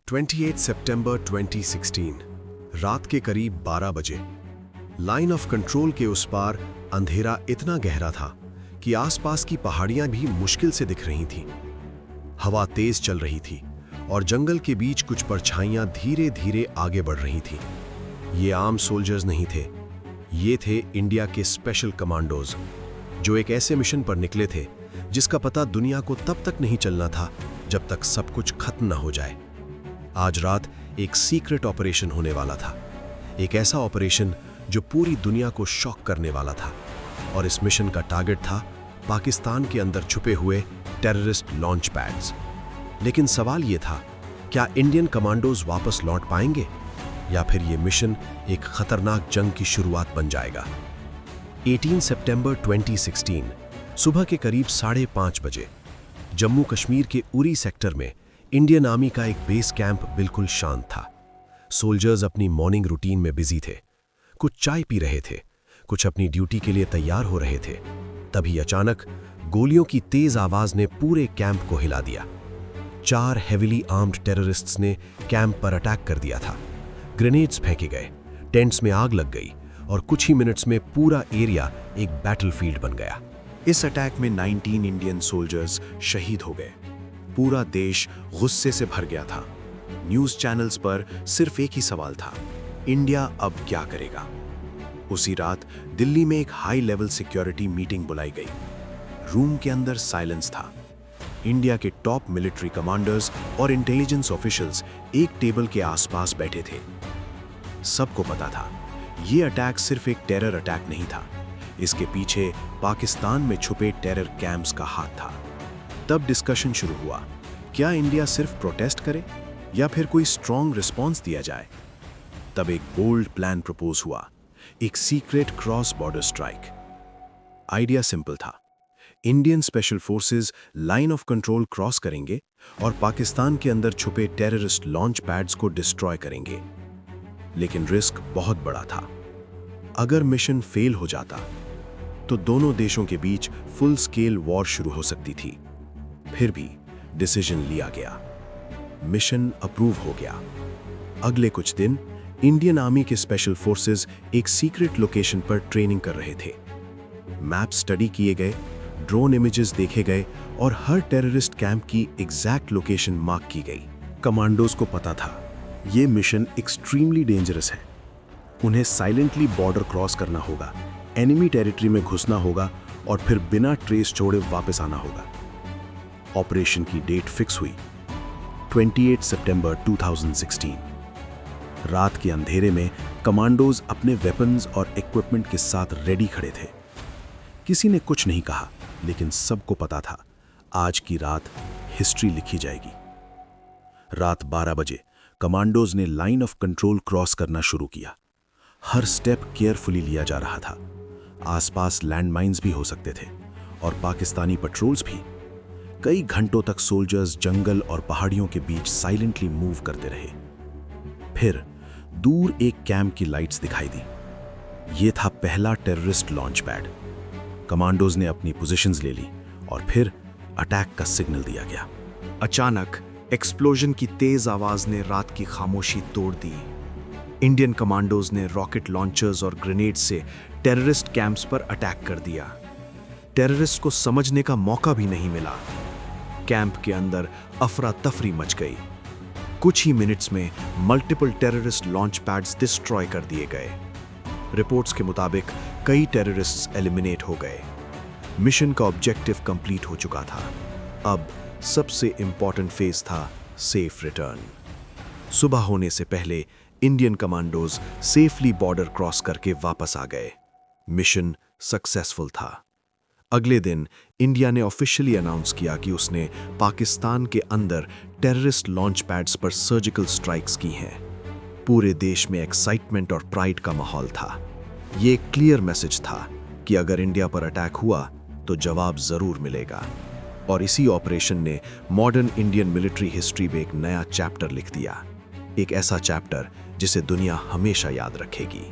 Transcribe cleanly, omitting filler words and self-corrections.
28 सितंबर 2016 रात के करीब 12 बजे लाइन ऑफ कंट्रोल के उस पार अंधेरा इतना गहरा था कि आसपास की पहाड़ियां भी मुश्किल से दिख रही थीं। हवा तेज चल रही थी और जंगल के बीच कुछ परछाइयां धीरे धीरे आगे बढ़ रही थीं। ये आम सोल्जर्स नहीं थे, ये थे इंडिया के स्पेशल कमांडोज, जो एक ऐसे मिशन पर निकले थे जिसका पता दुनिया को तब तक नहीं चलना था जब तक सब कुछ खत्म न हो जाए। आज रात एक सीक्रेट ऑपरेशन होने वाला था, एक ऐसा ऑपरेशन जो पूरी दुनिया को शॉक करने वाला था। और इस मिशन का टारगेट था पाकिस्तान के अंदर छुपे हुए टेररिस्ट लॉन्च पैड्स। लेकिन सवाल ये था, क्या इंडियन कमांडोज वापस लौट पाएंगे या फिर ये मिशन एक खतरनाक जंग की शुरुआत बन जाएगा। 18 सितंबर 2016 सुबह के करीब 5:30 बजे जम्मू कश्मीर के उरी सेक्टर में इंडियन आर्मी का एक बेस कैंप बिल्कुल शांत था। सोल्जर्स अपनी मॉर्निंग रूटीन में बिजी थे, कुछ चाय पी रहे थे, कुछ अपनी ड्यूटी के लिए तैयार हो रहे थे। तभी अचानक गोलियों की तेज आवाज ने पूरे कैंप को हिला दिया। 4 हेविली आर्म्ड टेररिस्ट्स ने कैंप पर अटैक कर दिया था। ग्रेनेड्स फेंके गए, टेंट्स में आग लग गई और कुछ ही मिनट्स में पूरा एरिया एक बैटलफील्ड बन गया। इस अटैक में 19 इंडियन सोल्जर्स शहीद हो गए। पूरा देश गुस्से से भर गया था। न्यूज़ चैनल्स पर सिर्फ एक ही सवाल था, इंडिया अब क्या करेगा। उसी रात दिल्ली में एक हाई लेवल सिक्योरिटी मीटिंग बुलाई गई। रूम के अंदर साइलेंस था। इंडिया के टॉप मिलिट्री कमांडर्स और इंटेलिजेंस ऑफिशियल्स एक टेबल के आसपास बैठे थे। सबको पता था, यह अटैक सिर्फ एक टेरर अटैक नहीं था, इसके पीछे पाकिस्तान में छुपे टेरर कैंप्स का हाथ था। तब डिस्कशन शुरू हुआ, क्या इंडिया सिर्फ प्रोटेस्ट करे या फिर कोई स्ट्रॉन्ग रिस्पॉन्स दिया जाए। तब एक बोल्ड प्लान प्रपोज हुआ, एक secret cross border strike. Idea simple था, Indian special forces line of control cross करेंगे और पाकिस्तान के अंदर छुपे टेररिस्ट लॉन्च पैड्स को डिस्ट्रॉय करेंगे। लेकिन रिस्क बहुत बड़ा था। अगर मिशन फेल हो जाता तो दोनों देशों के बीच फुल स्केल वॉर शुरू हो सकती थी। फिर भी डिसीजन लिया गया, मिशन अप्रूव हो गया। अगले कुछ दिन इंडियन आर्मी के स्पेशल फोर्सेस एक सीक्रेट लोकेशन पर ट्रेनिंग कर रहे थे। मैप स्टडी किए गए, ड्रोन इमेजेस देखे गए और हर टेररिस्ट कैंप की एग्जैक्ट लोकेशन मार्क की गई। कमांडोज को पता था यह मिशन एक्सट्रीमली डेंजरस है। उन्हें साइलेंटली बॉर्डर क्रॉस करना होगा, एनिमी टेरिटरी में घुसना होगा और फिर बिना ट्रेस छोड़े वापस आना होगा। ऑपरेशन की डेट फिक्स हुई, 28 सितंबर 2016। रात के अंधेरे में कमांडोज अपने वेपन्स और इक्विपमेंट के साथ रेडी खड़े थे। किसी ने कुछ नहीं कहा, लेकिन सबको पता था आज की रात हिस्ट्री लिखी जाएगी। रात 12 बजे कमांडोज ने लाइन ऑफ कंट्रोल क्रॉस करना शुरू किया। हर स्टेप केयरफुली लिया जा रहा था। आसपास लैंडमाइंस भी हो सकते थे और पाकिस्तानी पेट्रोल्स भी। कई घंटों तक सोल्जर्स जंगल और पहाड़ियों के बीच साइलेंटली मूव करते रहे। फिर दूर एक कैंप की लाइट्स दिखाई दी। यह था पहला टेररिस्ट लॉन्च पैड। कमांडोज ने अपनी पोजीशंस ले ली और फिर अटैक का सिग्नल दिया गया। अचानक एक्सप्लोजन की तेज आवाज ने रात की खामोशी तोड़ दी। इंडियन कमांडोज ने रॉकेट लॉन्चर्स और ग्रेनेड से टेररिस्ट कैंप्स पर अटैक कर दिया। टेररिस्ट को समझने का मौका भी नहीं मिला। कैंप के अंदर अफरा तफरी मच गई। कुछ ही मिनट्स में multiple terrorist launch pads destroy कर दिए गए। रिपोर्ट्स के मुताबिक कई टेररिस्ट्स एलिमिनेट हो गए। मिशन का ऑब्जेक्टिव कंप्लीट हो चुका था। अब सबसे इंपॉर्टेंट फेज था सेफ रिटर्न। सुबह होने से पहले Indian commandos safely border cross करके वापस आ गए। मिशन सक्सेसफुल था। अगले दिन इंडिया ने ऑफिशियली अनाउंस किया कि उसने पाकिस्तान के अंदर टेररिस्ट लॉन्च पैड्स पर सर्जिकल स्ट्राइक्स की हैं। पूरे देश में एक्साइटमेंट और प्राइड का माहौल था। ये एक क्लियर मैसेज था कि अगर इंडिया पर अटैक हुआ तो जवाब जरूर मिलेगा। और इसी ऑपरेशन ने मॉडर्न इंडियन मिलिट्री हिस्ट्री में एक नया चैप्टर लिख दिया, एक ऐसा चैप्टर जिसे दुनिया हमेशा याद रखेगी।